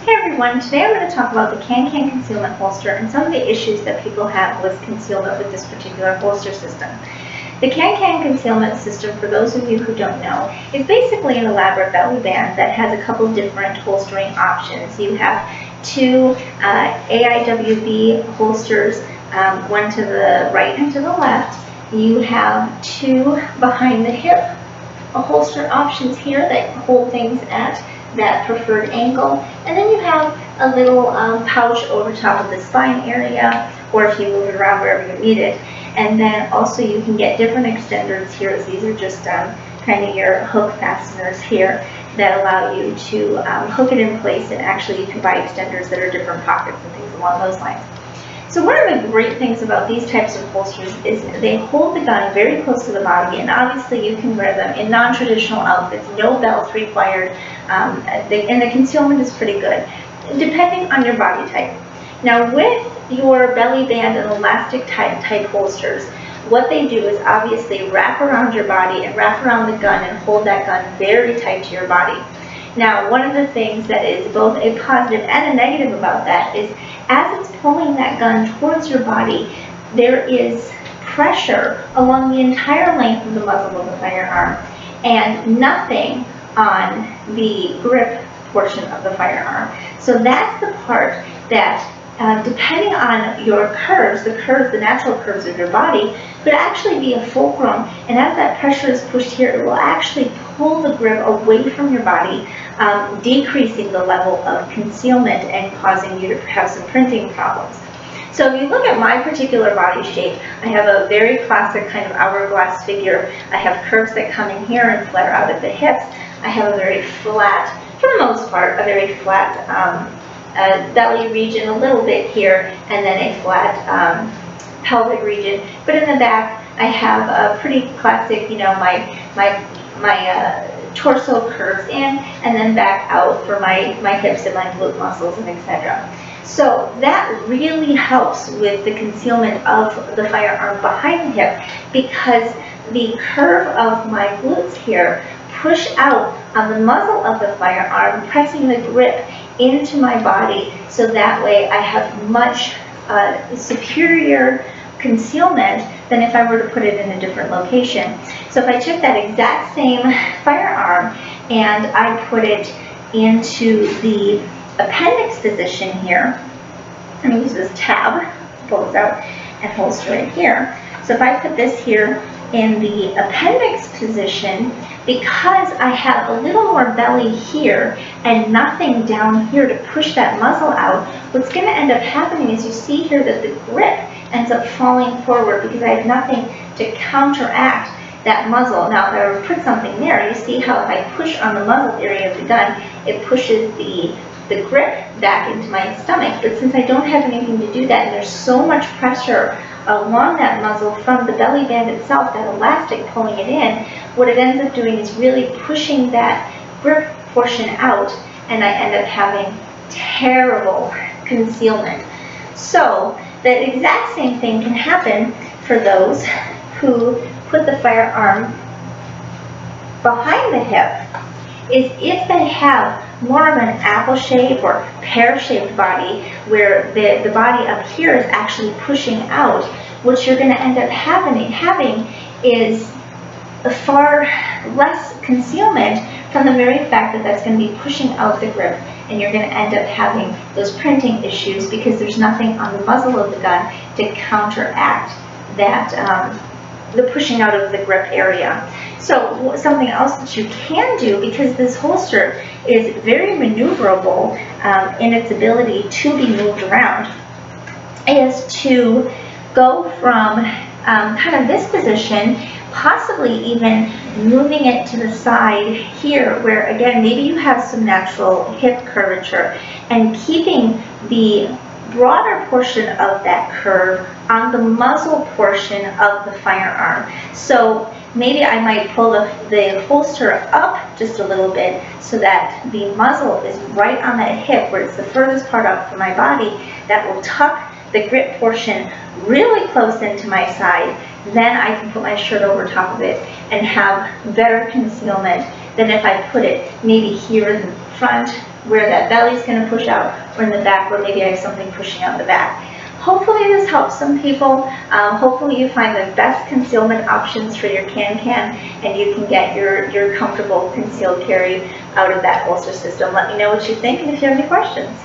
Hey everyone, today I'm going to talk about the CanCan concealment holster and some of the issues that people have with concealment with this particular holster system. The CanCan concealment system, for those of you who don't know, is basically an elaborate belly band that has a couple different holstering options. You have two AIWB holsters, one to the right and to the left. You have two behind the hip holster options here that hold things at that preferred angle, and then you have a little pouch over top of the spine area, or if you move it around wherever you need it. And then also you can get different extenders here, as these are just kind of your hook fasteners here that allow you to hook it in place, and actually you can buy extenders that are different pockets and things along those lines. So one of the great things about these types of holsters is they hold the gun very close to the body, and obviously you can wear them in non-traditional outfits, no belts required, and the concealment is pretty good, depending on your body type. Now with your belly band and elastic type holsters, what they do is obviously wrap around your body and wrap around the gun and hold that gun very tight to your body. Now, one of the things that is both a positive and a negative about that is as it's pulling that gun towards your body, there is pressure along the entire length of the muzzle of the firearm and nothing on the grip portion of the firearm. So that's the part that, depending on your curves, the natural curves of your body, could actually be a fulcrum, and as that pressure is pushed here, it will actually pull the grip away from your body, decreasing the level of concealment and causing you to have some printing problems. So if you look at my particular body shape, I have a very classic kind of hourglass figure. I have curves that come in here and flare out at the hips. I have a very flat, for the most part, a very flat belly region, a little bit here, and then a flat pelvic region. But in the back, I have a pretty classic, my torso curves in and then back out for my hips and my glute muscles and etc. So that really helps with the concealment of the firearm behind the hip, because the curve of my glutes here push out on the muzzle of the firearm, pressing the grip into my body, so that way I have much superior concealment than if I were to put it in a different location. So if I took that exact same firearm and I put it into the appendix position here, I'm going to use this tab, pull this out and holster it here. So if I put this here in the appendix position, because I have a little more belly here and nothing down here to push that muzzle out, what's going to end up happening is you see here that the grip ends up falling forward because I have nothing to counteract that muzzle. Now if I were to put something there, you see how if I push on the muzzle area of the gun, it pushes the grip back into my stomach. But since I don't have anything to do that, and there's so much pressure along that muzzle from the belly band itself, that elastic pulling it in, what it ends up doing is really pushing that grip portion out, and I end up having terrible concealment. So the exact same thing can happen for those who put the firearm behind the hip, is if they have more of an apple shape or pear-shaped body, where the body up here is actually pushing out, what you're going to end up having is far less concealment from the very fact that that's going to be pushing out the grip, and you're going to end up having those printing issues because there's nothing on the muzzle of the gun to counteract that the pushing out of the grip area. So something else that you can do, because this holster is very maneuverable in its ability to be moved around, is to go from kind of this position, possibly even moving it to the side here, where again maybe you have some natural hip curvature, and keeping the broader portion of that curve on the muzzle portion of the firearm. So maybe I might pull the holster up just a little bit so that the muzzle is right on that hip, where it's the furthest part up from my body. That will tuck the grip portion really close into my side. Then I can put my shirt over top of it and have better concealment than if I put it maybe here in the front where that belly's going to push out, or in the back where maybe I have something pushing out the back. Hopefully this helps some people. Hopefully you find the best concealment options for your CanCan, and you can get your comfortable concealed carry out of that holster system. Let me know what you think and if you have any questions.